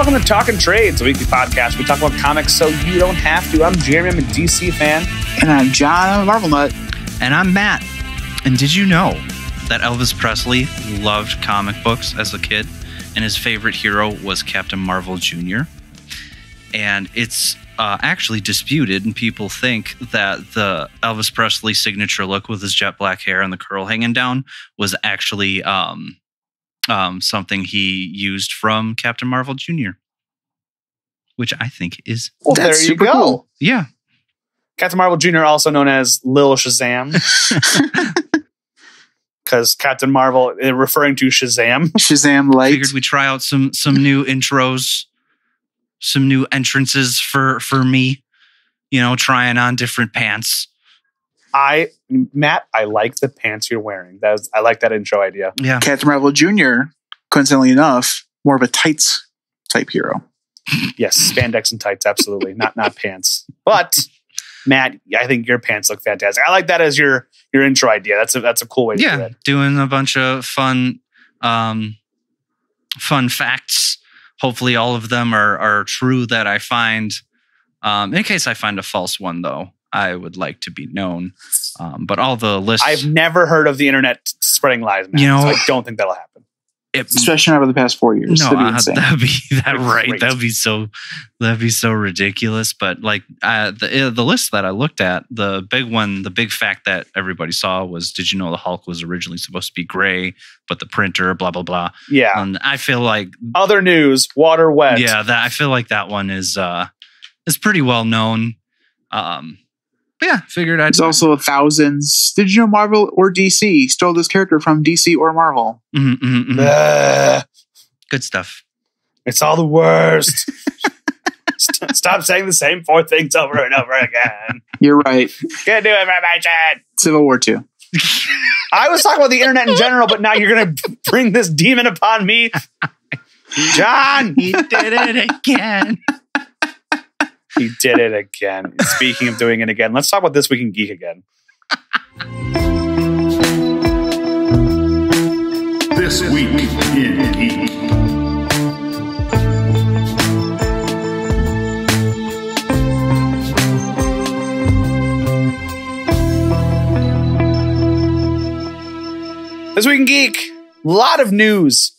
welcome to Talking Trades, a weekly podcast. We talk about comics so you don't have to. I'm Jeremy, I'm a DC fan. And I'm John, I'm a Marvel nut. And I'm Matt. And did you know that Elvis Presley loved comic books as a kid, and his favorite hero was Captain Marvel Jr.? And it's actually disputed, and people think that the Elvis Presley signature look with his jet black hair and the curl hanging down was actually something he used from Captain Marvel Jr., which I think is there you go. Cool. Yeah. Captain Marvel Jr., also known as Lil Shazam. Because Captain Marvel, referring to Shazam. Shazam Light. Figured we'd try out some new intros, some new entrances for me, trying on different pants. Matt, I like the pants you're wearing. I like that intro idea. Yeah. Captain Marvel Jr., coincidentally enough, more of a tights type hero. Yes, spandex and tights, absolutely. not pants. But Matt, I think your pants look fantastic. I like that as your intro idea. That's a cool way to do it. Doing a bunch of fun facts. Hopefully all of them are true that I find. In case I find a false one, though, I would like to be known. But all the lists... I've never heard of the internet spreading lies, Matt, so I don't think that'll happen. Especially over the past 4 years. No, that'd be so ridiculous. But like the list that I looked at, the big fact that everybody saw was, did you know the Hulk was originally supposed to be gray, but the printer, blah blah blah. Yeah, and I feel like other news, water wet. Yeah, I feel like that one is pretty well known. But yeah, figured I'd... There's also thousands. Did you know Marvel or DC stole this character from DC or Marvel? Good stuff. It's all the worst. Stop saying the same 4 things over and over again. You're right. Good new information. Civil War 2. I was talking about the internet in general, but now you're going to bring this demon upon me. John! He did it again. He did it again. Speaking of doing it again, let's talk about This Week in Geek again. This Week in Geek. This Week in Geek, lot of news.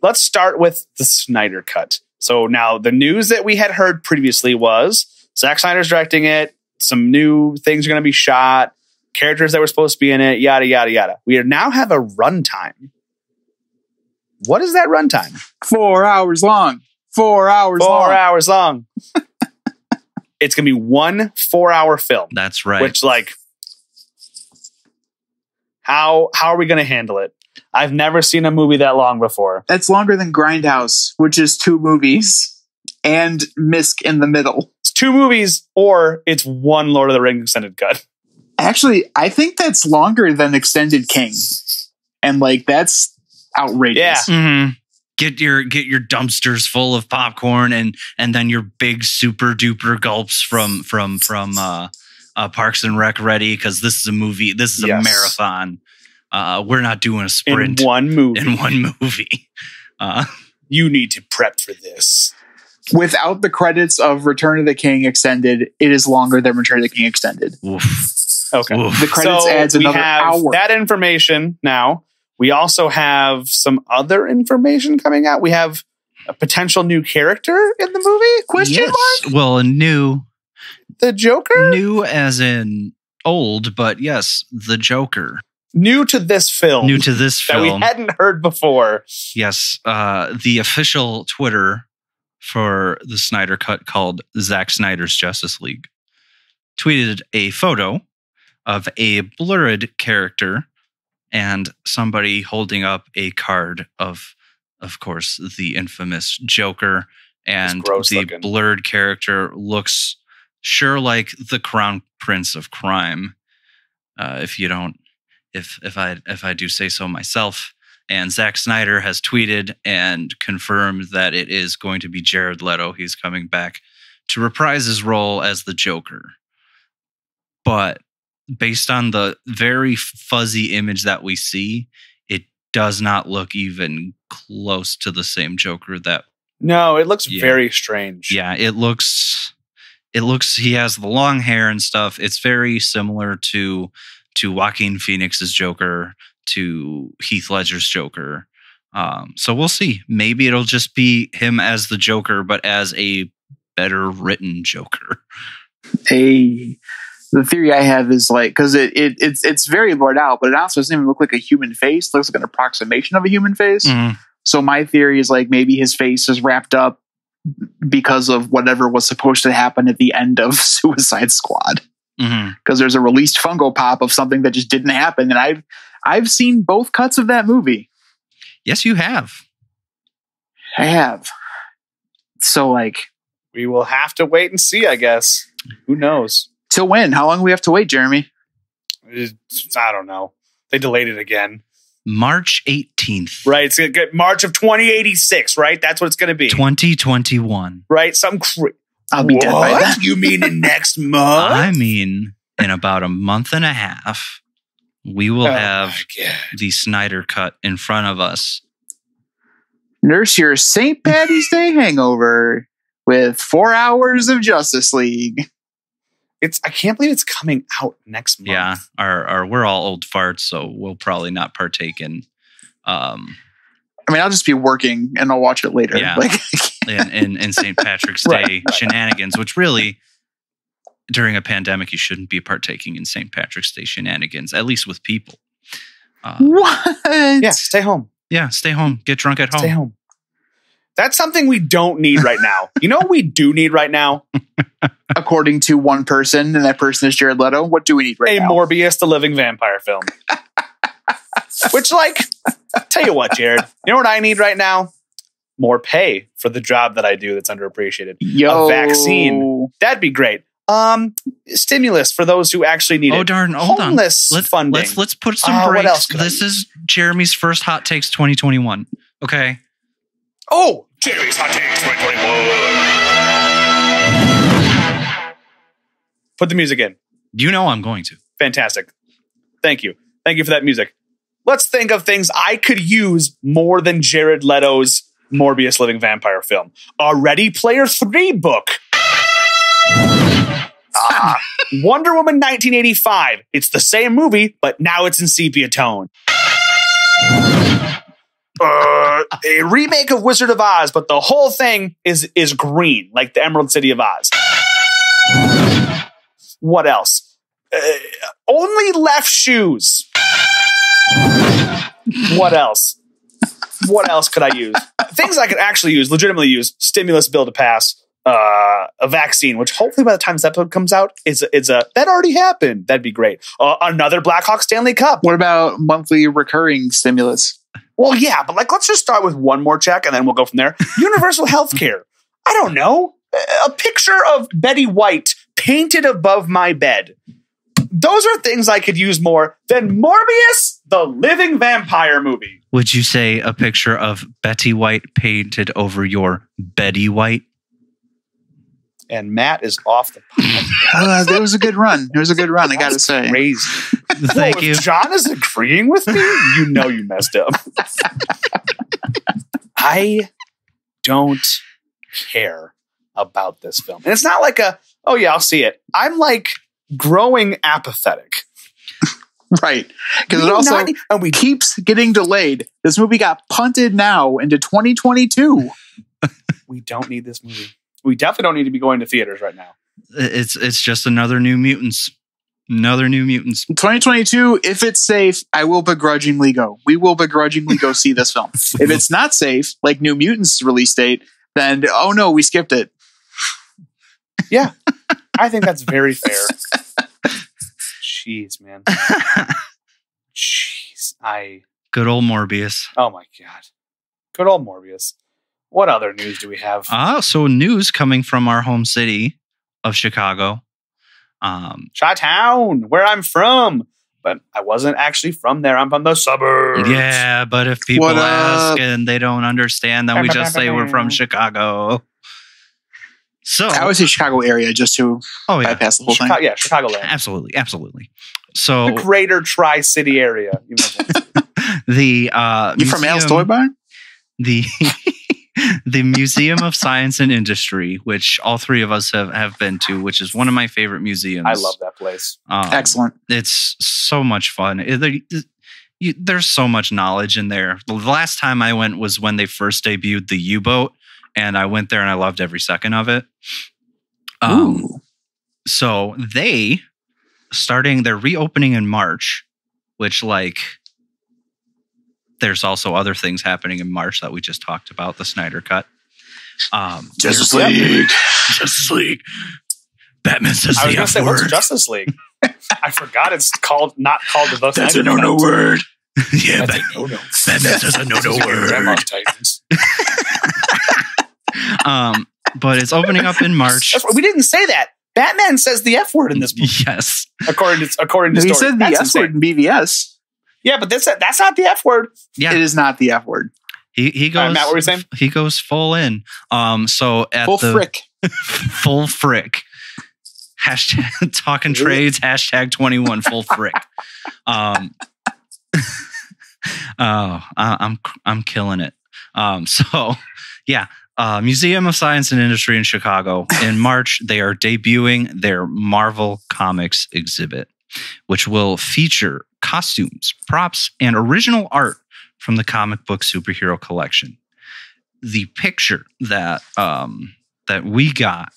Let's start with the Snyder Cut. So now the news that we had heard previously was Zack Snyder's directing it. Some new things are going to be shot. Characters that were supposed to be in it. Yada, yada, yada. We now have a runtime. What is that runtime? 4 hours long. 4 hours long. 4 hours long. It's going to be 1 4-hour film. That's right. Which, like, how are we going to handle it? I've never seen a movie that long before. That's longer than Grindhouse, which is 2 movies and Misk in the middle. It's 2 movies, or it's 1 Lord of the Rings extended cut. Actually, I think that's longer than Extended King. And like, that's outrageous. Yeah. Mm-hmm. Get your dumpsters full of popcorn and then your big super duper gulps from Parks and Rec ready, because this is a movie. This is a marathon. We're not doing a sprint in one movie. You need to prep for this. Without the credits of Return of the King Extended, it is longer than Return of the King Extended. Oof. Okay. Oof. The credits adds another hour. That information now. We also have some other information coming out. We have a potential new character in the movie? Question mark? Well, new. The Joker? New as in old, but yes, the Joker. New to this film. That we hadn't heard before. Yes. The official Twitter for the Snyder Cut, called Zack Snyder's Justice League, tweeted a photo of a blurred character and somebody holding up a card of course, the infamous Joker. And the blurred character looks sure like the Crown Prince of Crime. If I do say so myself. And Zack Snyder has tweeted and confirmed that it is going to be Jared Leto. He's coming back to reprise his role as the Joker. But based on the very fuzzy image that we see, it does not look even close to the same Joker that. No, it looks Yeah. very strange. Yeah, it looks. He has the long hair and stuff. It's very similar to Joaquin Phoenix's Joker, to Heath Ledger's Joker. So we'll see. Maybe it'll just be him as the Joker, but as a better written Joker. The theory I have is like, because it's very blurred out, but it also doesn't even look like a human face. It looks like an approximation of a human face. Mhm. So my theory is like maybe his face is wrapped up because of whatever was supposed to happen at the end of Suicide Squad. Mhm. Because there's a released Funko Pop of something that just didn't happen, and I've seen both cuts of that movie. Yes, you have. I have. So like, We will have to wait and see, I guess. Who knows? till when? How long do we have to wait, Jeremy? I don't know. They delayed it again. March 18th, Right. It's going to get March of 2086, right? That's what it's going to be. 2021. Right? I'll be dead by then. You mean in next month? I mean, in about a month and a half, we will have my God. the Snyder Cut in front of us. Nurse your St. Patty's Day hangover with 4 hours of Justice League. I can't believe it's coming out next month. Yeah, we're all old farts, so we'll probably not partake in I mean, I'll just be working and I'll watch it later. Yeah. Like, in St. Patrick's Day Right. shenanigans, which really, during a pandemic, you shouldn't be partaking in St. Patrick's Day shenanigans, at least with people. what? Yeah, stay home. Yeah, stay home, get drunk at home. Stay home. That's something we don't need right now. You know what we do need right now? According to one person, and that person is Jared Leto. What do we need right A now? Morbius the Living Vampire film. Which, like, tell you what, Jared, you know what I need right now? More pay for the job that I do that's underappreciated. Yo. A vaccine. That'd be great. Stimulus for those who actually need Oh it. darn! Hold on. Homeless funding. Let's put some What breaks. else could I This is Jeremy's first hot takes 2021. Okay. Oh, Jerry's Hot Takes 2021. Put the music in. You know I'm going to. Fantastic. Thank you. Thank you for that music. Let's think of things I could use more than Jared Leto's Morbius Living Vampire film. A Ready Player 3 book. Wonder Woman 1985. It's the same movie, but now it's in sepia tone. A remake of Wizard of Oz, but the whole thing is green, like the Emerald City of Oz. What else? Only Left Shoes. What else? What else could I use? Things I could actually use, legitimately use. Stimulus bill to pass. A vaccine, which hopefully by the time this episode comes out, that already happened. That'd be great. Another Blackhawk Stanley Cup. What about monthly recurring stimulus? Well, yeah, but let's just start with one more check and then we'll go from there. Universal health care. I don't know. A picture of Betty White painted above my bed. Those are things I could use more than Morbius, the Living Vampire movie. Would you say a picture of Betty White painted over your Betty White? And Matt is off the pot. It was a good run. It was a good run, I gotta That's say. crazy. Thank Whoa, you. If John is agreeing with me, you know you messed up. I don't care about this film. And it's not like oh yeah, I'll see it. I'm like growing apathetic. Right. Because it also keeps getting delayed. This movie got punted now into 2022. We don't need this movie. We definitely don't need to be going to theaters right now. It's just another New Mutants. Another New Mutants. 2022, if it's safe, I will begrudgingly go. We will begrudgingly go see this film. If it's not safe, like New Mutants release date, then oh no, we skipped it. Yeah. I think that's very fair. Jeez, man. Jeez. Good old Morbius. Oh my God. Good old Morbius. What other news do we have? So news coming from our home city of Chicago. Chi-Town, where I'm from. But I wasn't actually from there. I'm from the suburbs. Yeah, but if people What ask up? and they don't understand, then we just say we're from Chicago. So I would say Chicago area just to oh yeah, bypass the whole thing. Chicago, yeah, Chicagoland. absolutely. So The greater Tri-City area. You know. The You from Al's Toy Barn? the the Museum of Science and Industry, which all three of us have been to, which is one of my favorite museums. I love that place. Excellent. It's so much fun. There's so much knowledge in there. The last time I went was when they first debuted the U-boat, and I went there and I loved every second of it. So they're reopening in March, which there's also other things happening in March that we just talked about, the Snyder Cut. Justice League. Justice League. Batman says I was the going to F say, word. what's Justice League? I forgot it's not called the That's a no-no word. Yeah, That's a no-no. Batman says a no-no Grandma's word. Titans. But it's opening up in March. We didn't say that. Batman says the F word in this movie. Yes. According to He story. said the That's F insane. word in BVS. Yeah, but that's not the F word. Yeah. It is not the F word. He goes. Matt, what were you saying? He goes full in. So at Full the frick. full frick. Hashtag talking trades. Hashtag 21 full frick. I'm killing it. So yeah. Museum of Science and Industry in Chicago. In March, they are debuting their Marvel Comics exhibit, which will feature costumes, props, and original art from the comic book superhero collection. The picture that we got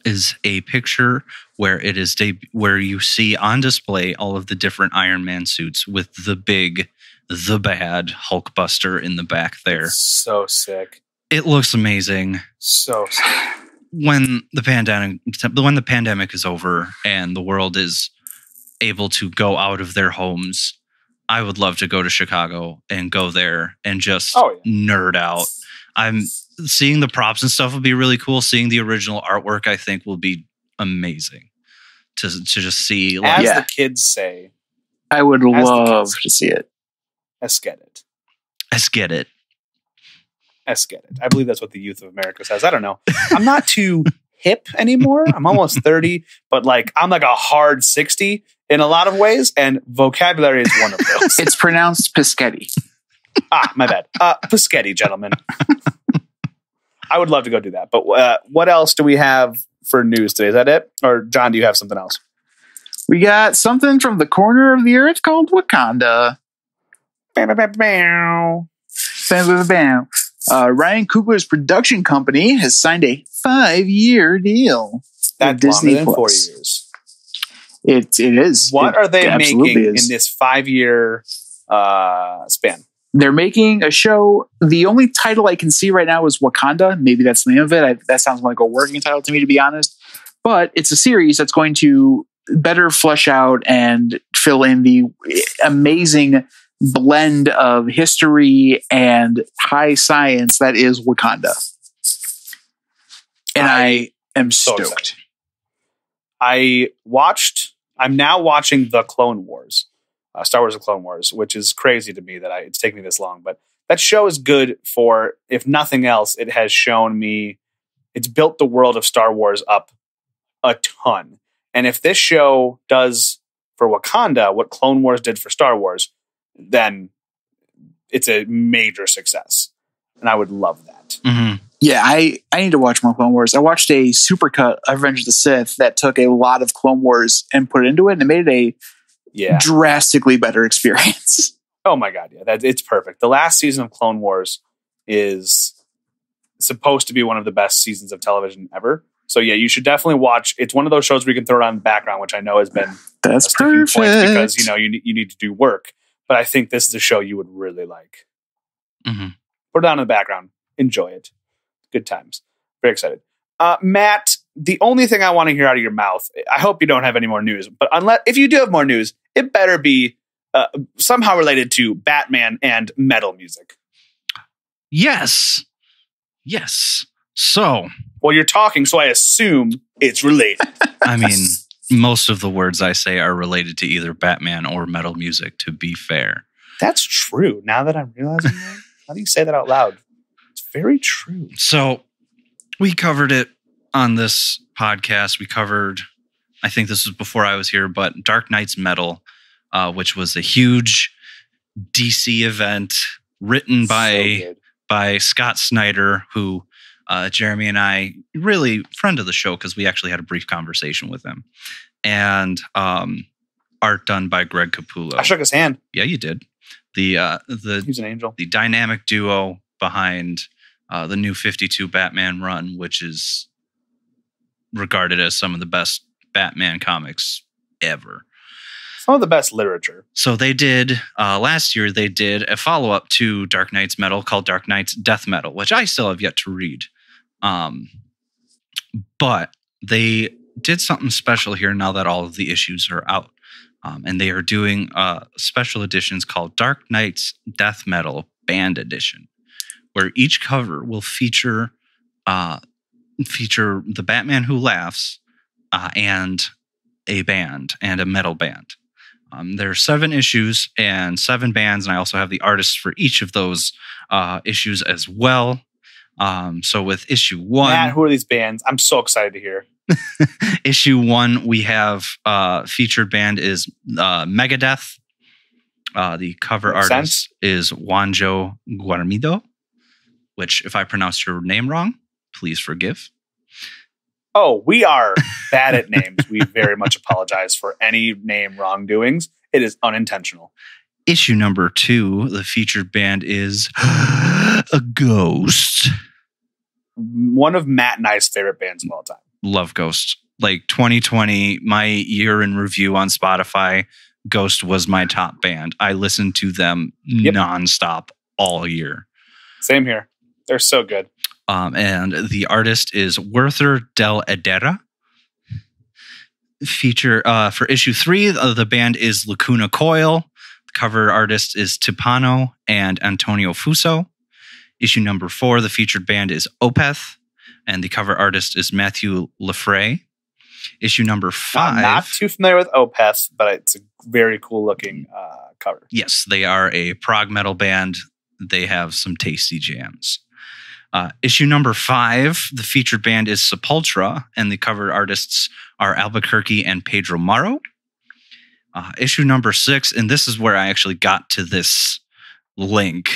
is a picture where it is where you see on display all of the different Iron Man suits with the bad Hulkbuster in the back there. So sick. It looks amazing. So sick. When the pandemic is over and the world is able to go out of their homes, I would love to go to Chicago and go there and just nerd out. I'm seeing the props and stuff will be really cool. Seeing the original artwork, I think, will be amazing to just see. As the kids say, I would love to see it. Let's get it. Let's get it. Let's get it. I believe that's what the youth of America says. I don't know. I'm not too hip anymore. I'm almost 30, but I'm a hard 60 in a lot of ways, and vocabulary is one of those. It's pronounced Pischetti. My bad. Pischetti, gentlemen. I would love to go do that. But what else do we have for news today? Is that it? Or John, do you have something else? We got something from the corner of the earth called Wakanda. Bam, bam, bam, bam. Bam, bam, bam. Ryan Coogler's production company has signed a 5-year deal. That's Disney longer than 4 Plus. years. It is. What are they absolutely making is. in this 5-year span? They're making a show. The only title I can see right now is Wakanda. Maybe that's the name of it. That sounds like a working title to me, to be honest. But it's a series that's going to better flesh out and fill in the amazing blend of history and high science that is Wakanda. And I am so stoked. excited. I'm now watching The Clone Wars, Star Wars: The Clone Wars, which is crazy to me that it's taken me this long. But that show is good for, if nothing else, it has shown me, it's built the world of Star Wars up a ton. And if this show does for Wakanda what Clone Wars did for Star Wars, then it's a major success. And I would love that. Mm-hmm. Yeah, I need to watch more Clone Wars. I watched a supercut of Revenge of the Sith that took a lot of Clone Wars and put it into it, and it made it a drastically better experience. Oh my God. Yeah, it's perfect. The last season of Clone Wars is supposed to be one of the best seasons of television ever. So yeah, you should definitely watch. It's one of those shows where you can throw it on in the background, which I know has been That's a sticking perfect. point because you need to do work. But I think this is a show you would really like. Mm-hmm. Put it on in the background. Enjoy it. Good times. Very excited. Matt, the only thing I want to hear out of your mouth, I hope you don't have any more news, but if you do have more news, it better be somehow related to Batman and metal music. Yes. So, Well, you're talking, so I assume it's related. I mean, most of the words I say are related to either Batman or metal music, to be fair. That's true. Now that I'm realizing that, how do you say that out loud? It's very true. So we covered it on this podcast. We covered, I think this was before I was here, but Dark Knight's Metal, which was a huge DC event written So by Scott Snyder, who Jeremy and I, really friend of the show because we actually had a brief conversation with him, and art done by Greg Capullo. I shook his hand. Yeah, you did. The He's an angel. the dynamic duo behind the New 52 Batman run, which is regarded as some of the best Batman comics ever. Some of the best literature. So they did, last year, they did a follow-up to Dark Knight's Metal called Dark Knight's Death Metal, which I still have yet to read. But they did something special here now that all of the issues are out. And they are doing special editions called Dark Knight's Death Metal Band Edition, where each cover will feature the Batman Who Laughs and a band and a metal band. There are 7 issues and 7 bands, and I also have the artists for each of those issues as well. So with issue 1, Matt, who are these bands? I'm so excited to hear. issue 1, we have featured band is Megadeth. The cover Makes artist is Juanjo Guarmido, which, if I pronounced your name wrong, please forgive. Oh, we are bad at names. We very much apologize for any name wrongdoings. It is unintentional. Issue number 2, the featured band is a Ghost. One of Matt and I's favorite bands of all time. Love Ghost. Like 2020, my year in review on Spotify, Ghost was my top band. I listened to them nonstop all year. Same here. They're so good. And the artist is Werther Del Edera. Feature for issue 3, the band is Lacuna Coil. The cover artist is Tipano and Antonio Fuso. Issue number 4, the featured band is Opeth, and the cover artist is Matthew Lafray. Issue number 5. I'm not too familiar with Opeth, but it's a very cool looking cover. Yes, they are a prog metal band. They have some tasty jams. Issue number 5, the featured band is Sepultura, and the cover artists are Albuquerque and Pedro Maro. Issue number 6, and this is where I actually got to this link.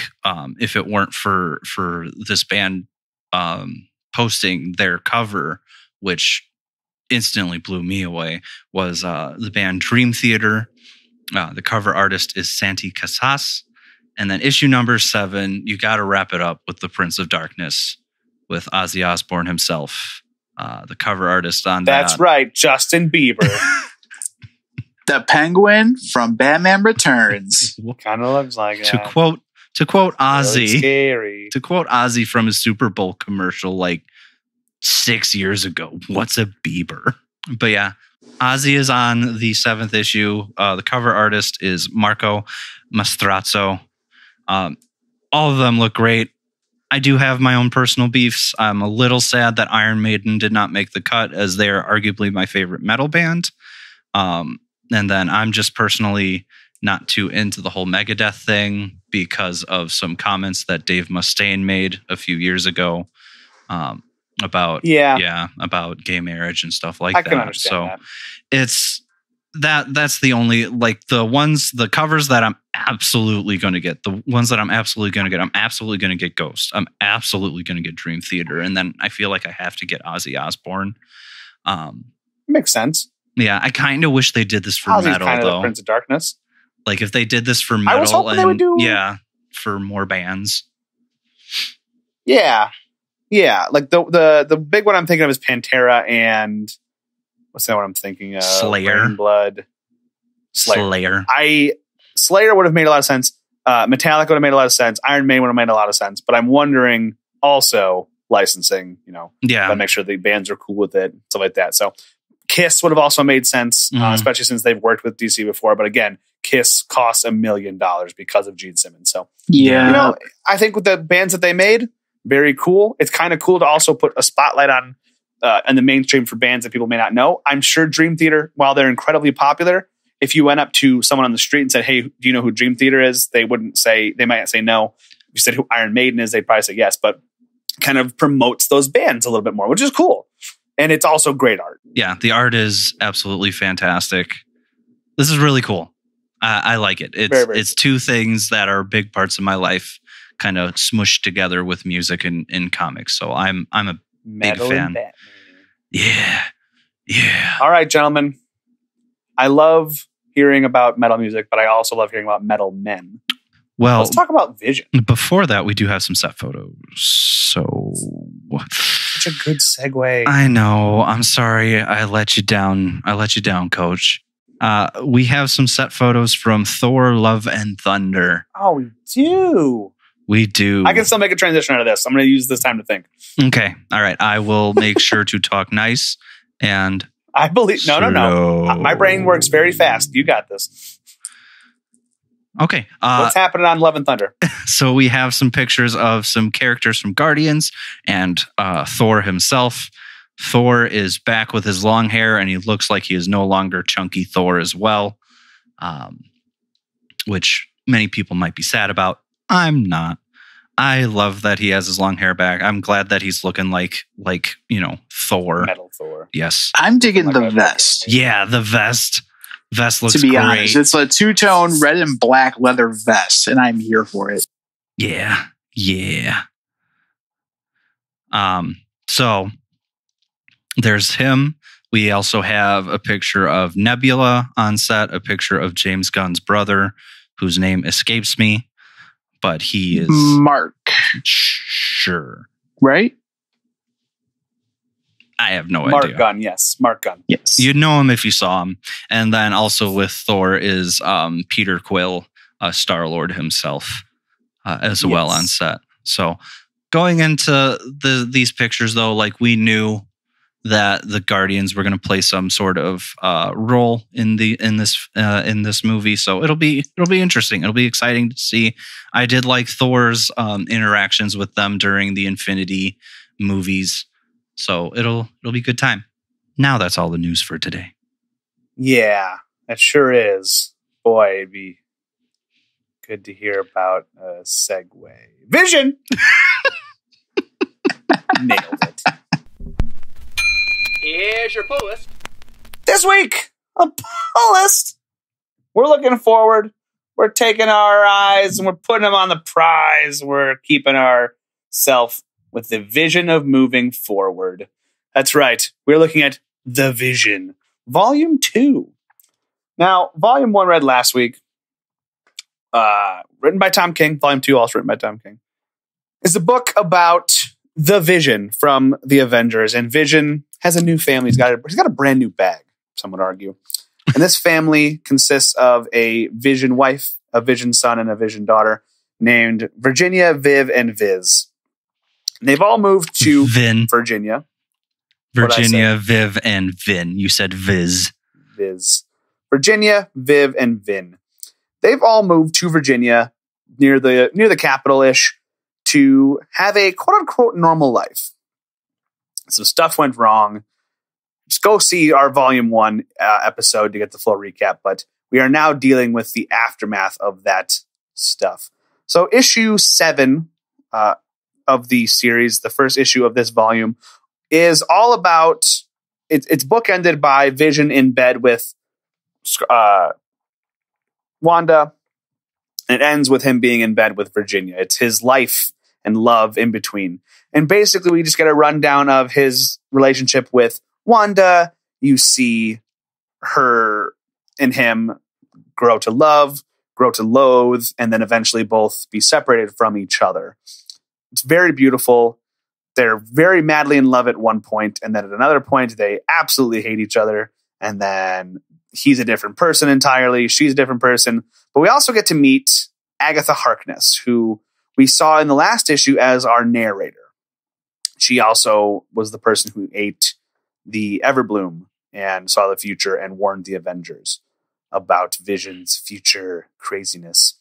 If it weren't for this band posting their cover, which instantly blew me away, was the band Dream Theater. The cover artist is Santi Casas. And then issue number 7, you got to wrap it up with the Prince of Darkness with Ozzy Osbourne himself. The cover artist on That's that. right, Justin Bieber. The Penguin from Batman Returns. Kind of looks like To that. quote Ozzy, Really scary. to quote Ozzy from his Super Bowl commercial like 6 years ago, what's a Bieber? But yeah, Ozzy is on the 7th issue. The cover artist is Marco Mastrazzo. All of them look great. I do have my own personal beefs. I'm a little sad that Iron Maiden did not make the cut, as they are arguably my favorite metal band. And then I'm just personally not too into the whole Megadeth thing because of some comments that Dave Mustaine made a few years ago about about gay marriage and stuff like that. I can understand that. It's that's the only, like, the covers that I'm absolutely going to get. The ones that I'm absolutely going to get, I'm absolutely going to get Ghost. I'm absolutely going to get Dream Theater. And then I feel like I have to get Ozzy Osbourne. Makes sense. Yeah, I kind of wish they did this for Ozzy's metal, kind of the though. Prince of Darkness. Like, if they did this for metal, I was hoping they would do. Yeah, for more bands. Yeah. Yeah. Like the big one I'm thinking of is Pantera and what's that one I'm thinking of? Slayer. Rainblood. Slayer. Slayer would have made a lot of sense. Metallica would have made a lot of sense. Iron Maiden would have made a lot of sense. But I'm wondering also licensing, Yeah. to make sure the bands are cool with it, stuff like that. So Kiss would have also made sense, especially since they've worked with DC before. But again, Kiss costs $1 million because of Gene Simmons. So, Yeah. I think with the bands that they made, very cool. It's kind of cool to also put a spotlight on in the mainstream for bands that people may not know. I'm sure Dream Theater, while they're incredibly popular, if you went up to someone on the street and said, "Hey, do you know who Dream Theater is?" They might say no. If you said who Iron Maiden is, they'd probably say yes, but kind of promotes those bands a little bit more, which is cool. And it's also great art. Yeah, the art is absolutely fantastic. This is really cool. I like it. It's Very, very it's two things that are big parts of my life, kind of smushed together with music and in comics. So I'm a Metal fan. and Batman. yeah. All right, gentlemen. I love hearing about metal music, but I also love hearing about metal men. Well, Let's talk about Vision. before that, we do have some set photos. So Such a good segue. I know. I'm sorry. I let you down. Coach. We have some set photos from Thor: Love and Thunder. Oh, we do. We do. I can still make a transition out of this. I'm going to use this time to think. Okay. All right. I will make sure to talk nice and I believe. No. slow. My brain works very fast. You got this. Okay. What's happening on Love and Thunder? So we have some pictures of some characters from Guardians and Thor himself. Thor is back with his long hair, and he looks like he is no longer chunky Thor as well, which many people might be sad about. I'm not. I love that he has his long hair back. I'm glad that he's looking like Thor. Metal Thor. Yes. I'm digging Oh my the God, vest. Yeah, the vest. Vest looks To be great. honest, it's a two-tone red and black leather vest, and I'm here for it. Yeah. So there's him. We also have a picture of Nebula on set, a picture of James Gunn's brother, whose name escapes me, but he is Mark, sure. right? I have no Mark idea. Gunn. Yes, Mark Gunn. Yes. You'd know him if you saw him. And then also with Thor is Peter Quill, Star-Lord himself, as well Yes. on set. So going into these pictures, though, like we knew that the Guardians were going to play some sort of role in this movie, so it'll be interesting. It'll be exciting to see. I did like Thor's interactions with them during the Infinity movies, so it'll be a good time. Now that's all the news for today. Yeah, that sure is. Boy, it'd be good to hear about a segue. Vision! Nailed it. Here's your pull list. This week, a pull list. We're looking forward. We're taking our eyes and we're putting them on the prize. We're keeping ourselves with the vision of moving forward. That's right. We're looking at The Vision, Volume 2. Now, Volume 1 read last week. Written by Tom King. Volume 2 also written by Tom King. It's a book about the Vision from the Avengers. And Vision has a new family. He's got a brand new bag, some would argue. And this family consists of a Vision wife, a Vision son, and a Vision daughter named Virginia, Viv, and Viz. And they've all moved to Vin, Virginia. What'd I Virginia, Viv, and Vin. You said Viz. Viz. Virginia, Viv, and Vin. They've all moved to Virginia near the capital-ish to have a quote-unquote normal life. Some stuff went wrong. Just go see our Volume 1 episode to get the full recap, but we are now dealing with the aftermath of that stuff. So issue 7 of the series, the first issue of this volume, is all about, it's bookended by Vision in bed with Wanda, and it ends with him being in bed with Virginia. It's his life and love in between. And basically, we just get a rundown of his relationship with Wanda. You see her and him grow to love, grow to loathe, and then eventually both be separated from each other. It's very beautiful. They're very madly in love at one point, and then at another point, they absolutely hate each other. And then he's a different person entirely. She's a different person. But we also get to meet Agatha Harkness, who we saw in the last issue as our narrator. She also was the person who ate the Everbloom and saw the future and warned the Avengers about Vision's future craziness.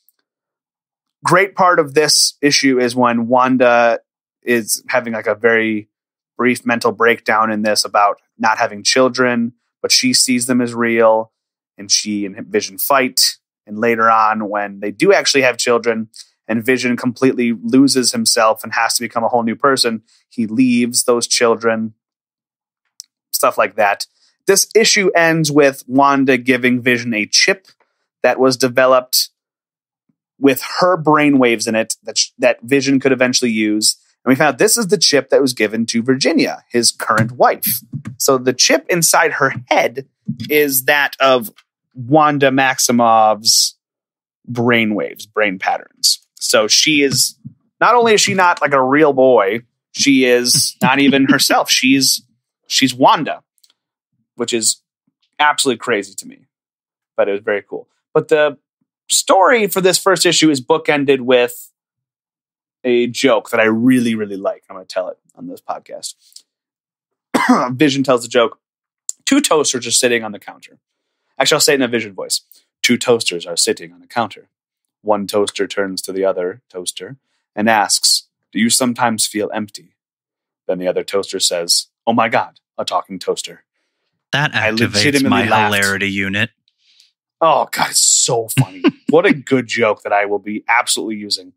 Great part of this issue is when Wanda is having like a very brief mental breakdown in this about not having children, but she sees them as real, and she and Vision fight. And later on, when they do actually have children and Vision completely loses himself and has to become a whole new person, he leaves those children, stuff like that. This issue ends with Wanda giving Vision a chip that was developed with her brainwaves in it that Vision could eventually use. And we found out this is the chip that was given to Virginia, his current wife. So the chip inside her head is that of Wanda Maximoff's brainwaves, brain patterns. So she is, not only is she not like a real boy, she is not even herself. She's Wanda, which is absolutely crazy to me, but it was very cool. But the story for this first issue is bookended with a joke that I really, really like. I'm going to tell it on this podcast. Vision tells the joke. 2 toasters are sitting on the counter. Actually, I'll say it in a Vision voice. 2 toasters are sitting on the counter. One toaster turns to the other toaster and asks, "Do you sometimes feel empty?" Then the other toaster says, "Oh my God, a talking toaster." That I activates legitimately my laughed. hilarity unit. Oh God, it's so funny. What a good joke that I will be absolutely using.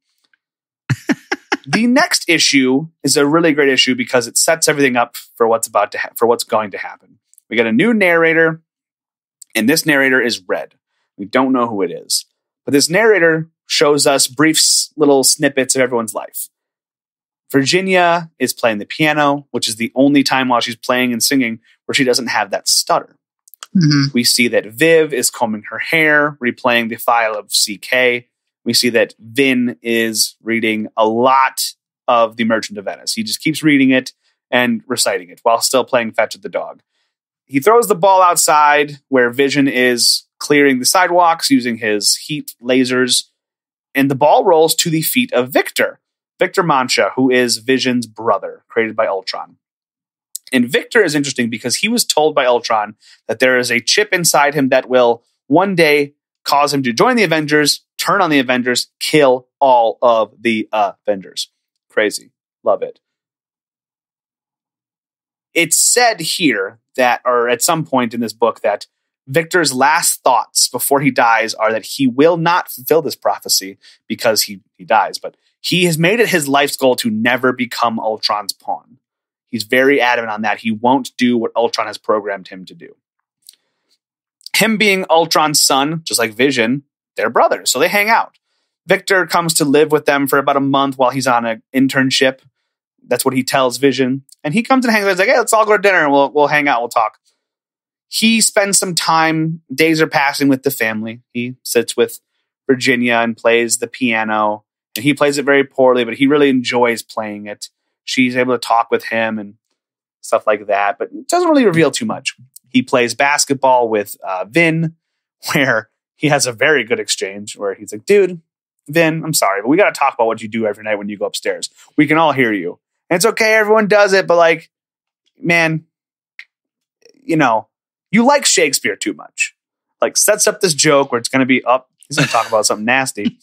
The next issue is a really great issue because it sets everything up for what's about to for what's going to happen. We got a new narrator, and this narrator is Red. We don't know who it is, but this narrator shows us brief little snippets of everyone's life. Virginia is playing the piano, which is the only time while she's playing and singing where she doesn't have that stutter. Mm-hmm. We see that Viv is combing her hair, replaying the file of CK. We see that Vin is reading a lot of The Merchant of Venice. He just keeps reading it and reciting it while still playing fetch with the dog. He throws the ball outside where Vision is clearing the sidewalks using his heat lasers, and the ball rolls to the feet of Victor Mancha, who is Vision's brother, created by Ultron. And Victor is interesting because he was told by Ultron that there is a chip inside him that will one day cause him to join the Avengers, turn on the Avengers, kill all of the Avengers. Crazy. Love it. It's said here that, or at some point in this book, that Victor's last thoughts before he dies are that he will not fulfill this prophecy because he dies, but he has made it his life's goal to never become Ultron's pawn. He's very adamant on that. He won't do what Ultron has programmed him to do. Him being Ultron's son, just like Vision, they're brothers, so they hang out. Victor comes to live with them for about a month while he's on an internship. That's what he tells Vision. And he comes and hangs out. He's like, "Hey, let's all go to dinner and we'll hang out, we'll talk." He spends some time, days are passing with the family. He sits with Virginia and plays the piano. And he plays it very poorly, but he really enjoys playing it. She's able to talk with him and stuff like that, but it doesn't really reveal too much. He plays basketball with Vin, where he has a very good exchange where he's like, "Dude, Vin, I'm sorry, but we got to talk about what you do every night when you go upstairs. We can all hear you. And it's okay, everyone does it, but like, man, you know, you like Shakespeare too much." Like, sets up this joke where it's going to be up. He's going to talk about something nasty.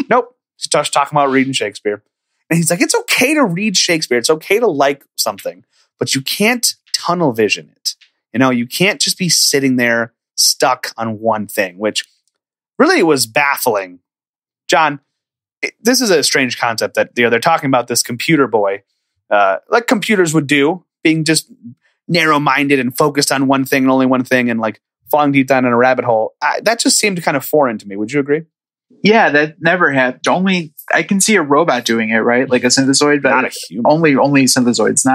Nope. He starts talking about reading Shakespeare. And he's like, it's okay to read Shakespeare. It's okay to like something, but you can't tunnel vision it. You know, you can't just be sitting there stuck on one thing, which really was baffling. John, this is a strange concept that they're talking about this computer boy, like computers would do, being just narrow-minded and focused on one thing and only one thing and like falling deep down in a rabbit hole. That just seemed kind of foreign to me. Would you agree? Yeah, that never happened. Only I can see a robot doing it, right? Like a synthezoid, but Not a human. only synthezoids,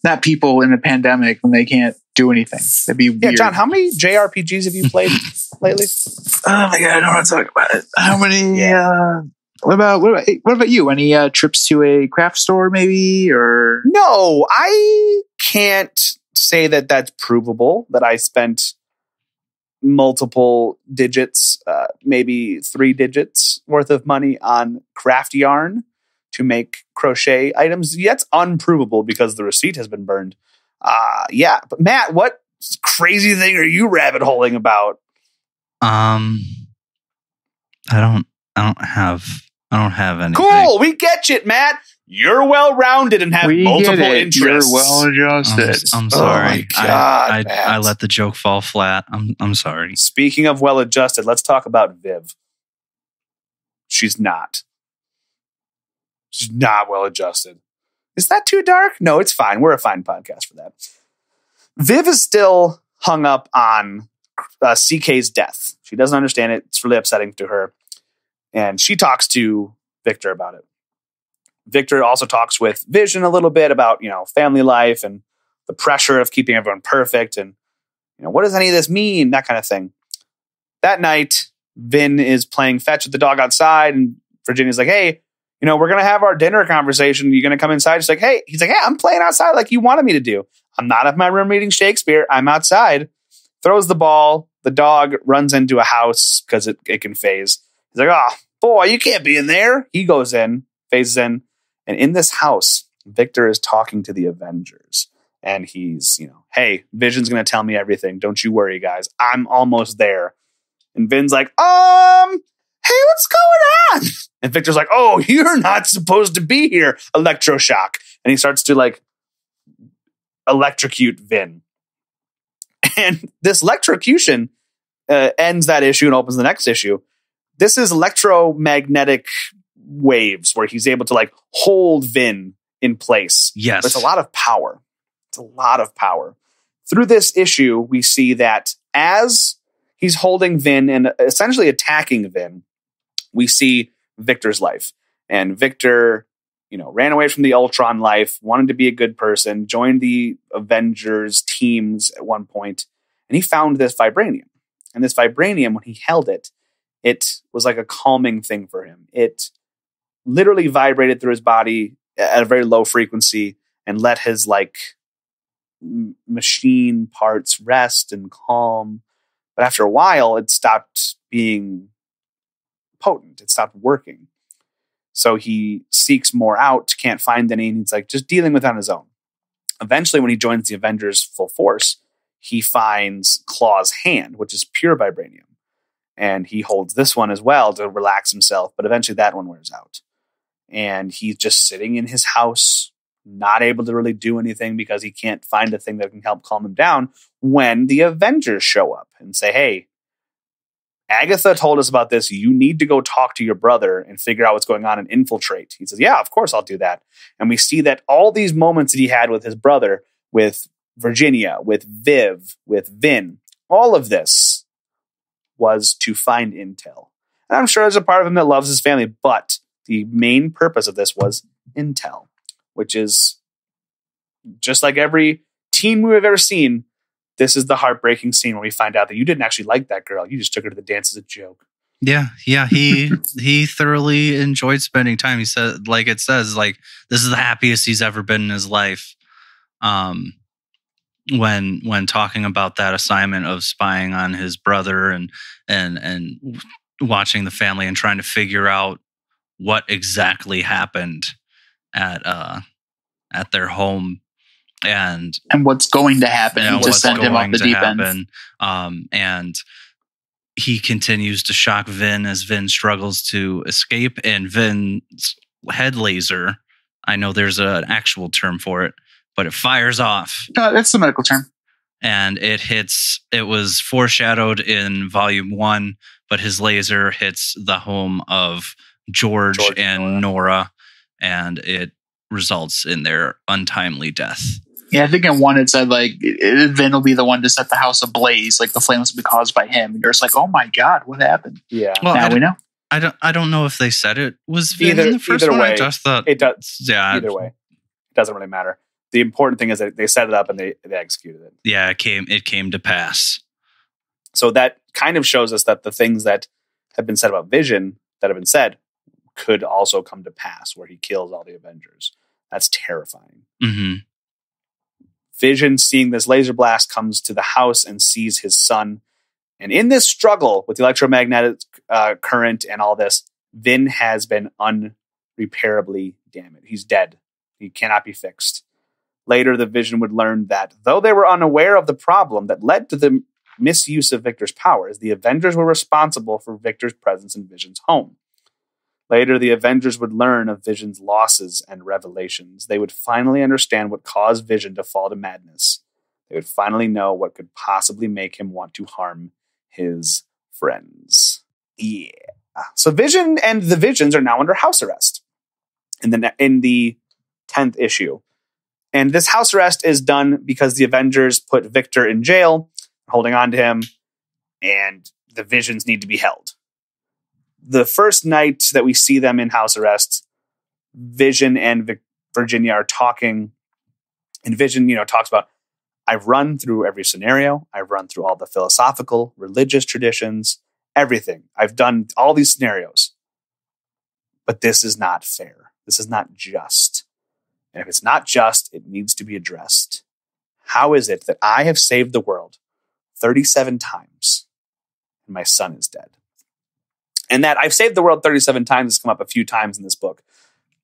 not people in a pandemic when they can't do anything. That'd be weird. Yeah, John, how many JRPGs have you played lately? Oh my God, I don't want to talk about it. How many? What about you? Any trips to a craft store, maybe? Or No, I can't say that that's provable, that I spent multiple digits, maybe 3 digits worth of money on craft yarn to make crochet items. Yeah, it's unprovable because the receipt has been burned. Yeah, but Matt, what crazy thing are you rabbit holing about? I don't have anything. Cool, we get you, Matt. You're well-rounded and have multiple interests. You're well adjusted. I'm sorry. Oh my God, I let the joke fall flat. I'm sorry. Speaking of well-adjusted, let's talk about Viv. She's not well-adjusted. Is that too dark? No, it's fine. We're a fine podcast for that. Viv is still hung up on CK's death. She doesn't understand it. It's really upsetting to her. And she talks to Victor about it. Victor also talks with Vision a little bit about, family life and the pressure of keeping everyone perfect. And, what does any of this mean? That kind of thing. That night, Vin is playing fetch with the dog outside. And Virginia's like, hey, we're going to have our dinner conversation. You're going to come inside. She's like, hey, he's like, hey, I'm playing outside like you wanted me to do. I'm not in my room reading Shakespeare. I'm outside. Throws the ball. The dog runs into a house because it can phase. He's like, oh, boy, you can't be in there. He goes in, phases in. And in this house, Victor is talking to the Avengers. And he's, hey, Vision's going to tell me everything. Don't you worry, guys. I'm almost there. And Vin's like, hey, what's going on? And Victor's like, oh, you're not supposed to be here. Electroshock. And he starts to electrocute Vin. And this electrocution ends that issue and opens the next issue. This is electromagnetic waves where he's able to hold Vin in place. Yes. It's a lot of power. It's a lot of power. Through this issue, we see that as he's holding Vin and essentially attacking Vin, we see Victor's life. And Victor, ran away from the Ultron life, wanted to be a good person, joined the Avengers teams at one point, and he found this vibranium. And this vibranium, when he held it, it was like a calming thing for him. It literally vibrated through his body at a very low frequency and let his machine parts rest and calm. But after a while, it stopped being potent. It stopped working. So he seeks more out, can't find any, and he's just dealing with it on his own. Eventually, when he joins the Avengers full force, he finds Claw's hand, which is pure vibranium. And he holds this one as well to relax himself, but eventually that one wears out. And he's just sitting in his house, not able to really do anything because he can't find a thing that can help calm him down when the Avengers show up and say, hey, Agatha told us about this. You need to go talk to your brother and figure out what's going on and infiltrate. He says, yeah, of course I'll do that. And we see that all these moments that he had with his brother, with Virginia, with Viv, with Vin, all of this was to find intel. And I'm sure there's a part of him that loves his family, but the main purpose of this was intel, which is just like every teen movie I've ever seen. This is the heartbreaking scene where we find out that you didn't actually like that girl. You just took her to the dance as a joke. Yeah. He thoroughly enjoyed spending time. He said, this is the happiest he's ever been in his life. When talking about that assignment of spying on his brother and watching the family and trying to figure out what exactly happened at their home and what's going to happen to send him off the deep end. And he continues to shock Vin as Vin struggles to escape, and Vin's head laser, I know there's an actual term for it, but it fires off. No, that's the medical term. And it was foreshadowed in volume 1, but his laser hits the home of George and Nora, and it results in their untimely death. Yeah, I think in one it said Vin will be the one to set the house ablaze, the flames will be caused by him. And you're just oh my God, what happened? Yeah. Well, now we know. I don't know if they said it was Vin in the first one. Way, I just thought it does. Yeah. Either way, it doesn't really matter. The important thing is that they set it up and they executed it. Yeah, it came to pass. So that kind of shows us that the things that have been said about Vision that have been said could also come to pass, where he kills all the Avengers. That's terrifying. Mm-hmm. Vision, seeing this laser blast, comes to the house and sees his son. And in this struggle with the electromagnetic current and all this, Vin has been unrepairably damaged. He's dead. He cannot be fixed. Later, the Vision would learn that though they were unaware of the problem that led to the misuse of Victor's powers, the Avengers were responsible for Victor's presence in Vision's home. Later, the Avengers would learn of Vision's losses and revelations. They would finally understand what caused Vision to fall to madness. They would finally know what could possibly make him want to harm his friends. Yeah. So Vision and the Visions are now under house arrest in the 10th issue. And this house arrest is done because the Avengers put Victor in jail, holding on to him. and the Visions need to be held. The first night that we see them in house arrest, Vision and Virginia are talking, and Vision, talks about, I've run through every scenario. I've run through all the philosophical, religious traditions, everything. I've done all these scenarios. But this is not fair. This is not just. And if it's not just, it needs to be addressed. How is it that I have saved the world 37 times and my son is dead? And that I've saved the world 37 times has come up a few times in this book.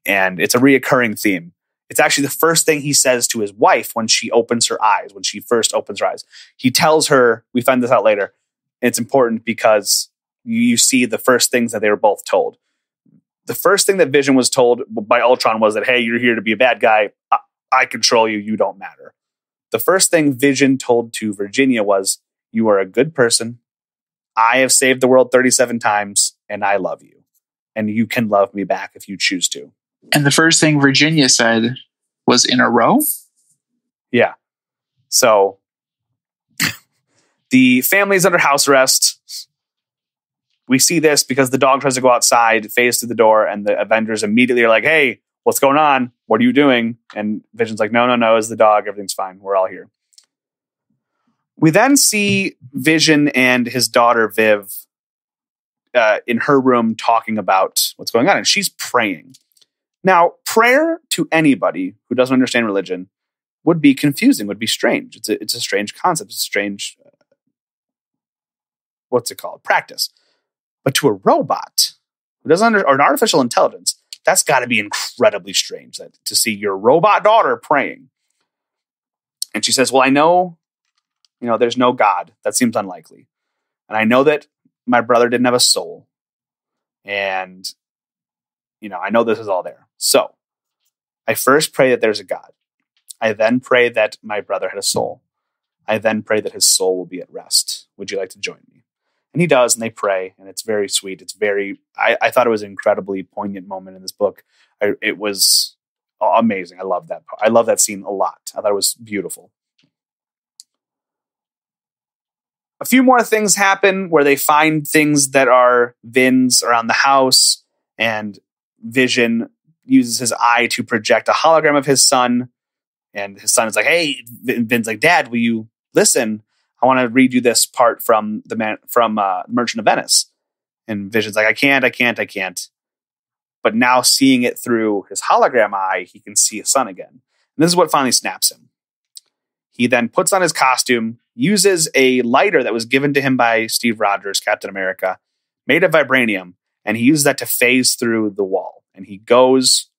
And it's a reoccurring theme. It's actually the first thing he says to his wife when she opens her eyes, when she first opens her eyes. He tells her, we find this out later, and it's important because you see the first things that they were both told. The first thing that Vision was told by Ultron was that, hey, you're here to be a bad guy. I control you. You don't matter. The first thing Vision told to Virginia was, you are a good person. I have saved the world 37 times, and I love you. And you can love me back if you choose to. And the first thing Virginia said was, in a row? Yeah. So the family's under house arrest. We see this because the dog tries to go outside, phase through the door, and the Avengers immediately are like, hey, what's going on? What are you doing? And Vision's like, no, it's the dog. Everything's fine. We're all here. We then see Vision and his daughter, Viv, in her room talking about what's going on. And she's praying. Now, prayer to anybody who doesn't understand religion would be confusing, would be strange. It's a strange concept. It's a strange, practice. But to a robot who doesn't or an artificial intelligence, that's got to be incredibly strange to see your robot daughter praying. And she says, well, I know, there's no God. That seems unlikely. And I know that my brother didn't have a soul. And, I know this is all there. So I first pray that there's a God. I then pray that my brother had a soul. I then pray that his soul will be at rest. Would you like to join me? And he does, and they pray, and it's very sweet. It's I thought it was an incredibly poignant moment in this book. It was amazing. I love that part. I love that scene a lot. I thought it was beautiful. A few more things happen where they find things that are Vin's around the house, and Vision uses his eye to project a hologram of his son. And his son is like, hey, Vin's like, Dad, will you listen? I want to read you this part from Merchant of Venice. And Vision's like, I can't. But now seeing it through his hologram eye, he can see his son again. And this is what finally snaps him. He then puts on his costume, uses a lighter that was given to him by Steve Rogers, Captain America, made of vibranium, and he uses that to phase through the wall. And he goes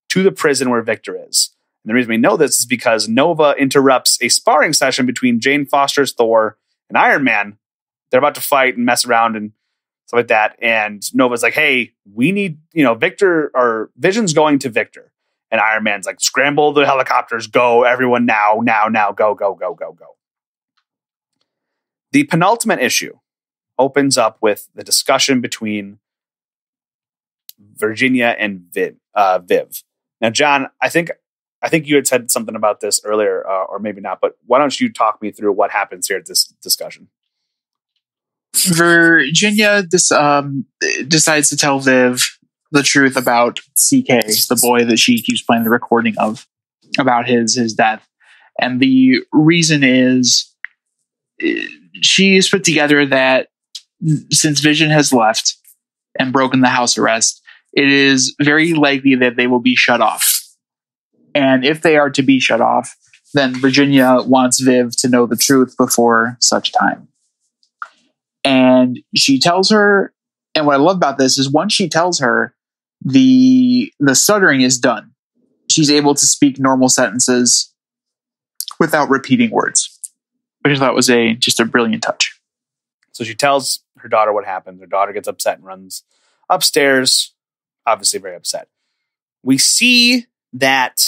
to the prison where Victor is. And the reason we know this is because Nova interrupts a sparring session between Jane Foster's Thor and Iron Man. They're about to fight and mess around and stuff like that. And Nova's like, hey, we need, Victor, or Vision's going to Victor. And Iron Man's like, scramble the helicopters, go, everyone now, go. The penultimate issue opens up with the discussion between Virginia and Viv. Now, John, I think you had said something about this earlier, or maybe not, but why don't you talk me through what happens here at this discussion? Virginia decides to tell Viv the truth about CK, the boy that she keeps playing the recording of, about his death. And the reason is she's put together that since Vision has left and broken the house arrest, it is very likely that they will be shut off. And if they are to be shut off, then Virginia wants Viv to know the truth before such time. And she tells her, and what I love about this is once she tells her, the stuttering is done. She's able to speak normal sentences without repeating words, which I thought was just a brilliant touch. So she tells her daughter what happened. Her daughter gets upset and runs upstairs, obviously very upset. We see that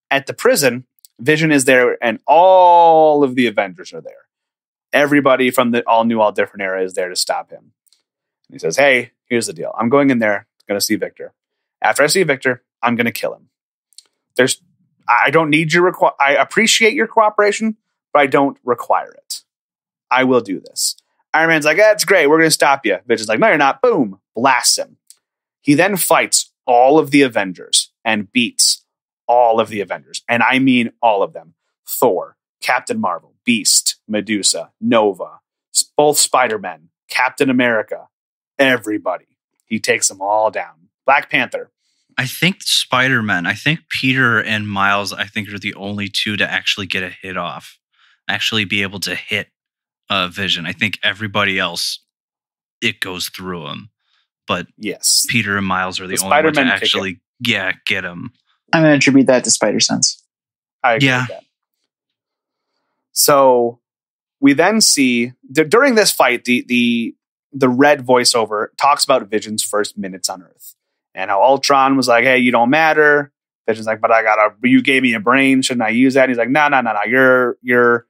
at the prison, Vision is there and all of the Avengers are there. Everybody from the all new, all different era is there to stop him. And he says, hey, here's the deal. I'm going in there, going to see Victor. After I see Victor, I'm going to kill him. I don't need I appreciate your cooperation, but I don't require it. I will do this. Iron Man's like, that's great. We're going to stop you. Vision's like, no, you're not. Boom. Blasts him. He then fights all of the Avengers and beats all of the Avengers. And I mean all of them. Thor, Captain Marvel, Beast, Medusa, Nova, both Spider-Men, Captain America, everybody. He takes them all down. Black Panther. I think Spider-Man, I think Peter and Miles, I think are the only two to actually get a hit off. Actually be able to hit Vision. I think everybody else, it goes through them. But yes, Peter and Miles are the only ones to actually get him. I'm going to attribute that to Spider-Sense. I agree with that. So we then see during this fight, the red voiceover talks about Vision's first minutes on Earth and how Ultron was like, hey, you don't matter. Vision's like, but you gave me a brain. Shouldn't I use that? And he's like, no. You're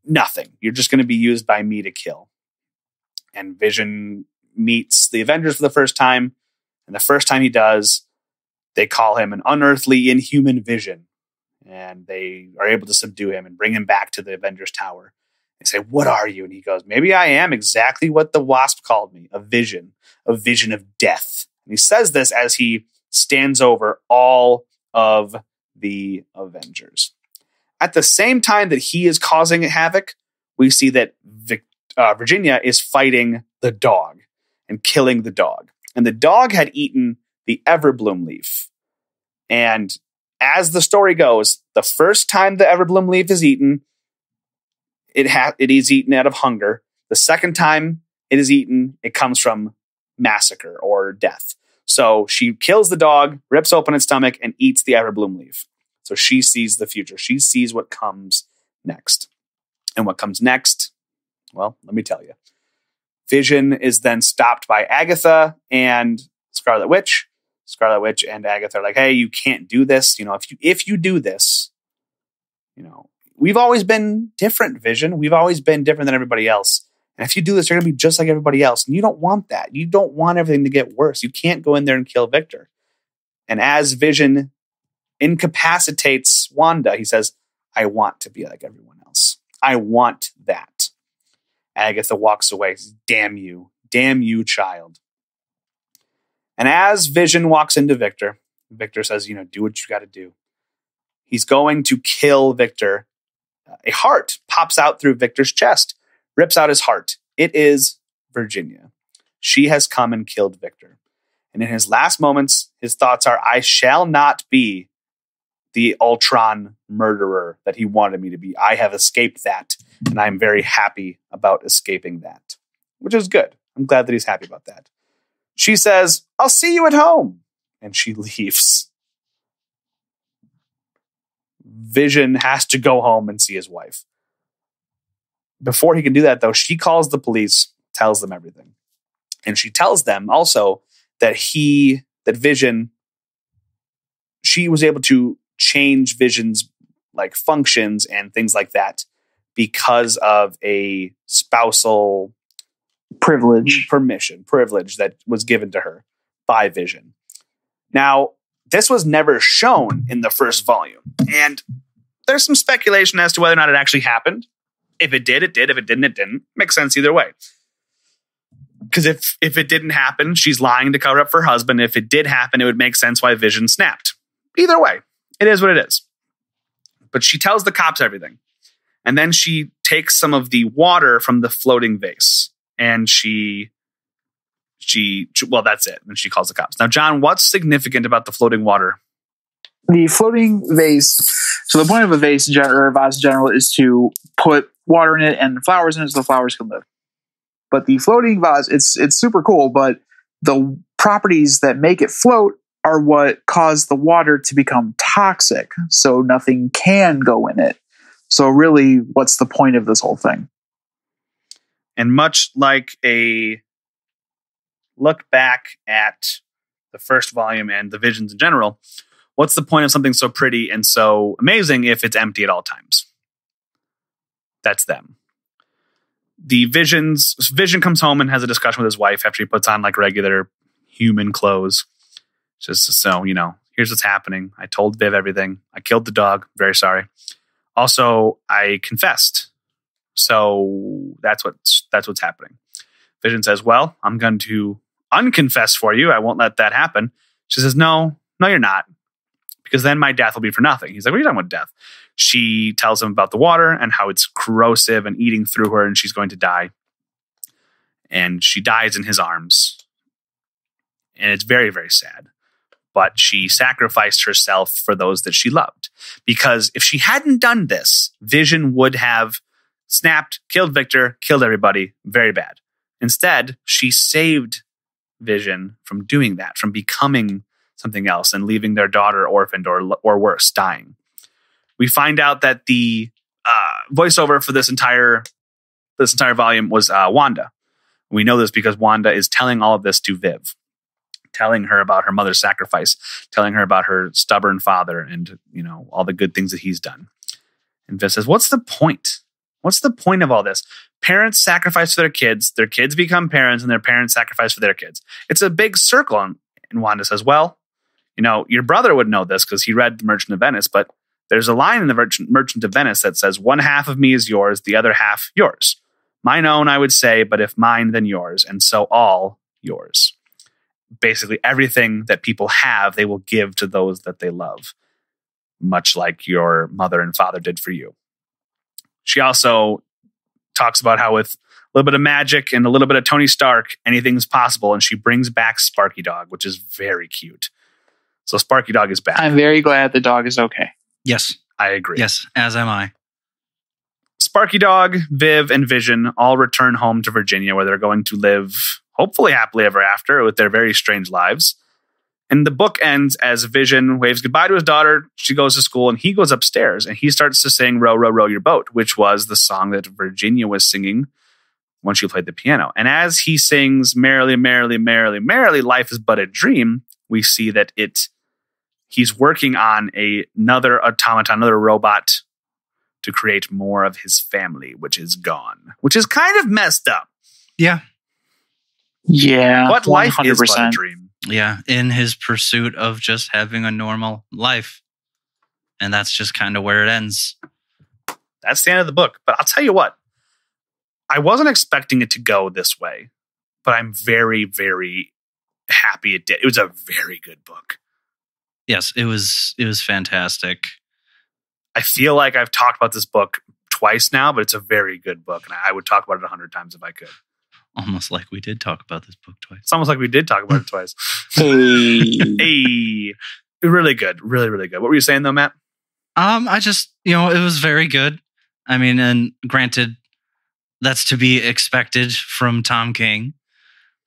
nothing. You're just going to be used by me to kill. And Vision meets the Avengers for the first time. And the first time he does, they call him an unearthly, inhuman Vision. And they are able to subdue him and bring him back to the Avengers Tower. They say, what are you? And he goes, maybe I am exactly what the Wasp called me, a vision of death. And he says this as he stands over all of the Avengers. At the same time that he is causing havoc, we see that Virginia is fighting the dog and killing the dog. And the dog had eaten the Everbloom leaf. And as the story goes, the first time the Everbloom leaf is eaten, it is eaten out of hunger. The second time it is eaten, it comes from massacre or death. So she kills the dog, rips open its stomach, and eats the Everbloom leaf. So she sees the future. She sees what comes next. And what comes next, well, let me tell you. Vision is then stopped by Agatha and Scarlet Witch. Scarlet Witch and Agatha are like, hey, you can't do this. If you do this, we've always been different, Vision. We've always been different than everybody else. And if you do this, you're going to be just like everybody else. And you don't want that. You don't want everything to get worse. You can't go in there and kill Victor. And as Vision incapacitates Wanda, he says, I want to be like everyone else. I want that. Agatha walks away. Says, damn you, child. And as Vision walks into Victor, Victor says, do what you got to do. He's going to kill Victor. A heart pops out through Victor's chest, rips out his heart. It is Virginia. She has come and killed Victor. And in his last moments, his thoughts are, I shall not be the Ultron murderer that he wanted me to be. I have escaped that, and I'm very happy about escaping that, which is good. I'm glad that he's happy about that. She says, I'll see you at home. And she leaves. Vision has to go home and see his wife. Before he can do that, though, she calls the police, tells them everything. And she tells them also that Vision, she was able to change Vision's functions and things like that because of a spousal privilege that was given to her by Vision. Now, this was never shown in the first volume, and there's some speculation as to whether or not it actually happened. If it did, it did. If it didn't, it didn't. Makes sense either way. Because if it didn't happen, she's lying to cover up for her husband. If it did happen, it would make sense why Vision snapped. Either way, it is what it is. But she tells the cops everything. And then she takes some of the water from the floating vase. And well, that's it. And she calls the cops. Now, John, what's significant about the floating water? The floating vase. So the point of a vase or a vase in general is to put water in it and flowers in it so the flowers can live. But the floating vase, it's super cool, but the properties that make it float are what cause the water to become toxic. So nothing can go in it. So really, what's the point of this whole thing? And much like a look back at the first volume and the Visions in general, what's the point of something so pretty and so amazing if it's empty at all times? That's them. The Vision comes home and has a discussion with his wife after he puts on regular human clothes. Just so, here's what's happening. I told Viv everything. I killed the dog. Very sorry. Also, I confessed. So that's That's what's happening. Vision says, well, I'm going to unconfess for you. I won't let that happen. She says, no, you're not. Because then my death will be for nothing. He's like, what are you talking about death? She tells him about the water and how it's corrosive and eating through her and she's going to die. And she dies in his arms. And it's very, very sad. But she sacrificed herself for those that she loved. Because if she hadn't done this, Vision would have snapped, killed Victor, killed everybody. Very bad. Instead, she saved Vision from doing that, from becoming something else and leaving their daughter orphaned or worse, dying. We find out that the voiceover for this entire volume was Wanda. We know this because Wanda is telling all of this to Viv, telling her about her mother's sacrifice, telling her about her stubborn father and, all the good things that he's done. And Viv says, what's the point? What's the point of all this? Parents sacrifice for their kids become parents, and their parents sacrifice for their kids. It's a big circle. And Wanda says, well, your brother would know this because he read The Merchant of Venice, but there's a line in The Merchant of Venice that says, one half of me is yours, the other half yours. Mine own, I would say, but if mine, then yours, and so all yours. Basically, everything that people have, they will give to those that they love, much like your mother and father did for you. She also talks about how with a little bit of magic and a little bit of Tony Stark, anything's possible, and she brings back Sparky Dog, which is very cute. So Sparky Dog is back. I'm very glad the dog is okay. Yes. I agree. Yes, as am I. Sparky Dog, Viv, and Vision all return home to Virginia, where they're going to live, hopefully happily ever after, with their very strange lives. And the book ends as Vision waves goodbye to his daughter. She goes to school, and he goes upstairs, and he starts to sing Row, Row, Row Your Boat, which was the song that Virginia was singing when she played the piano. And as he sings Merrily, Merrily, Merrily, Merrily, Life is But a Dream, we see that he's working on another automaton, another robot to create more of his family, which is gone, which is kind of messed up. Yeah. Yeah. But 100%. life is but a dream. Yeah. In his pursuit of just having a normal life. And that's just kind of where it ends. That's the end of the book. But I'll tell you what, I wasn't expecting it to go this way, but I'm very, very happy it did. It was a very good book. Yes, it was fantastic. I feel like I've talked about this book twice now, but it's a very good book. And I would talk about it 100 times if I could. Almost like we did talk about this book twice. It's almost like we did talk about it twice. Hey. Really good. Really, really good. What were you saying though, Matt? I just, it was very good. I mean, and granted, that's to be expected from Tom King,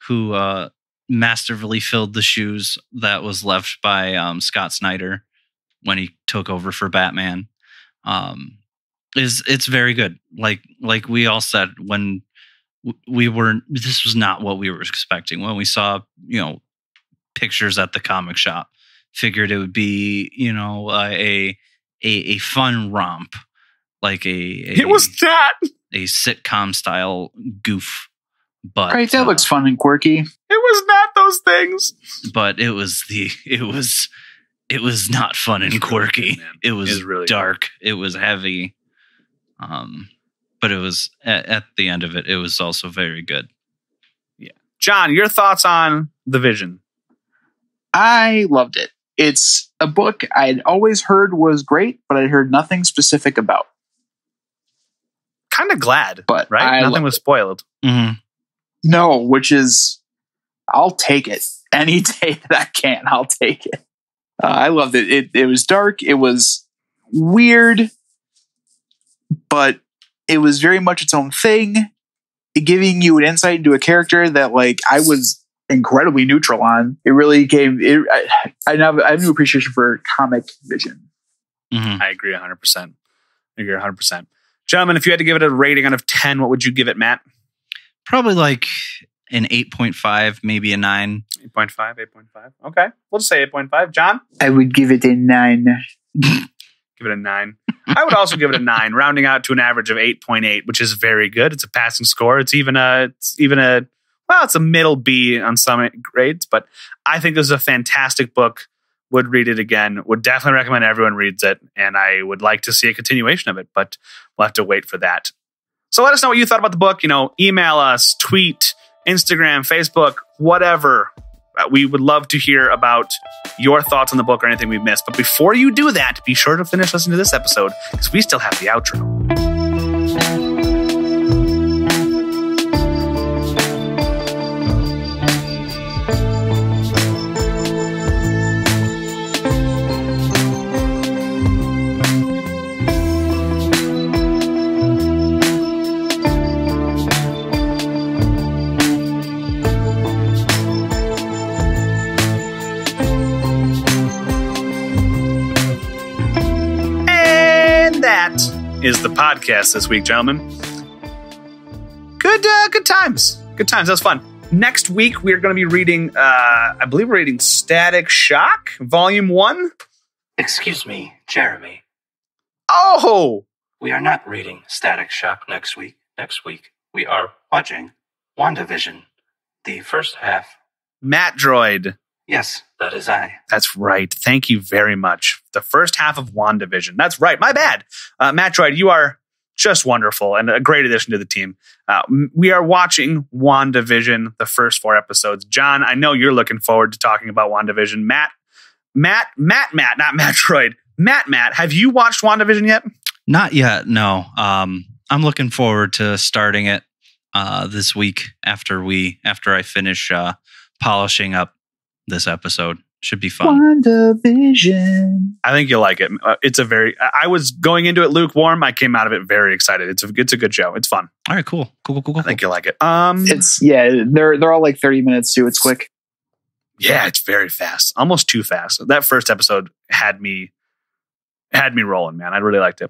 who masterfully filled the shoes that was left by Scott Snyder when he took over for Batman. It's very good. Like we all said when this was not what we were expecting when we saw pictures at the comic shop. Figured it would be a fun romp, like it was that a sitcom style goof. But right, that looks fun and quirky. It was not those things. But it was not fun and quirky. Good, it was really dark. Good. It was heavy. But it was at the end of it, it was also very good. Yeah. John, your thoughts on The Vision? I loved it. It's a book I'd always heard was great, but I'd heard nothing specific about. Kind of glad, but right? Nothing was spoiled. Mm-hmm. No, which is, I'll take it any day that I can. I'll take it. I loved it. It was dark. It was weird, but it was very much its own thing, giving you an insight into a character that I was incredibly neutral on. It really gave it. I have a new appreciation for comic Vision. Mm-hmm. I agree 100%. I agree 100%. Gentlemen, if you had to give it a rating out of 10, what would you give it, Matt? Probably like an 8.5, maybe a 9. 8.5. Okay. We'll just say 8.5. John? I would give it a 9. Give it a 9. I would also give it a 9, rounding out to an average of 8.8, which is very good. It's a passing score. It's a middle B on some grades, but I think this is a fantastic book. Would read it again. Would definitely recommend everyone reads it, and I would like to see a continuation of it, but we'll have to wait for that. So let us know what you thought about the book. Email us, tweet, Instagram, Facebook, whatever. We would love to hear about your thoughts on the book or anything we've missed. But before you do that, be sure to finish listening to this episode because we still have the outro. Is the podcast this week, gentlemen. Good times. Good times. That was fun. Next week, we're going to be reading, I believe we're reading Static Shock, Volume 1. Excuse me, Jeremy. Oh! We are not reading Static Shock next week. Next week, we are watching WandaVision, the first half. Matt Droid. Yes, that is I. That's right. Thank you very much. The first half of WandaVision. That's right. My bad. Matt Droid, you are just wonderful and a great addition to the team. We are watching WandaVision, the first 4 episodes. John, I know you're looking forward to talking about WandaVision. Matt, not Matt Droid. Matt, have you watched WandaVision yet? Not yet, no. I'm looking forward to starting it this week after I finish polishing up this episode. Should be fun. WandaVision. I think you'll like it. I was going into it lukewarm. I came out of it very excited. It's a good show. It's fun. All right, cool. I think you'll like it. They're all like 30 minutes too. It's quick. Yeah, it's very fast. Almost too fast. That first episode had me rolling, man. I really liked it.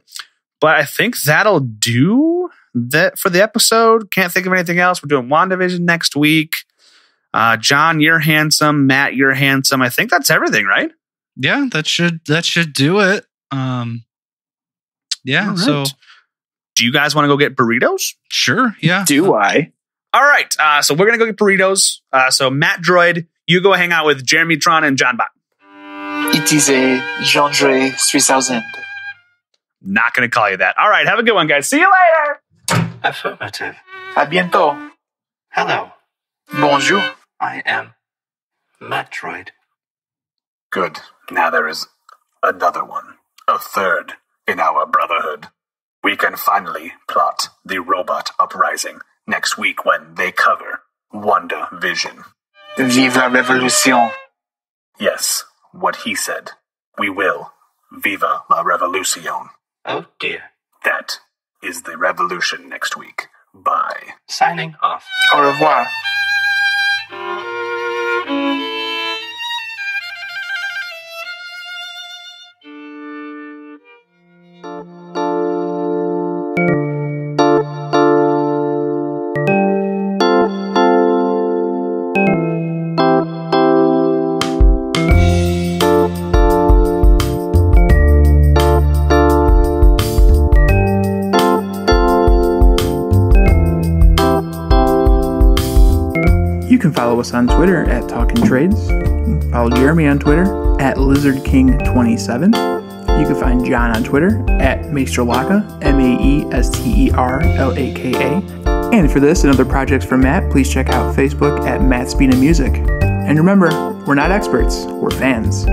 But I think that'll do that for the episode. Can't think of anything else. We're doing WandaVision next week. John, you're handsome. Matt, you're handsome. I think that's everything, right? Yeah, that should do it. Yeah. Right. So, do you guys want to go get burritos? Sure. Yeah. Do I? All right. So we're gonna go get burritos. So Matt Droid, you go hang out with Jeremy Tron and John Bot. It is a Gendre 3000. Not gonna call you that. All right. Have a good one, guys. See you later. Affirmative. À bientôt. Hello, Bonjour. I am Matt Droid. Good. Now there is another one. A third in our brotherhood. We can finally plot the robot uprising next week when they cover WandaVision. Vive la révolution. Yes, what he said. We will. Viva la revolution. Oh dear. That is the revolution next week. Bye. Signing off. Au revoir. You can follow us on Twitter at Talkin' Trades. Follow Jeremy on Twitter at LizardKing27. You can find John on Twitter at Maesterlaka, Maesterlaka. And for this and other projects from Matt, please check out Facebook at Matt Spina Music. And remember, we're not experts, we're fans.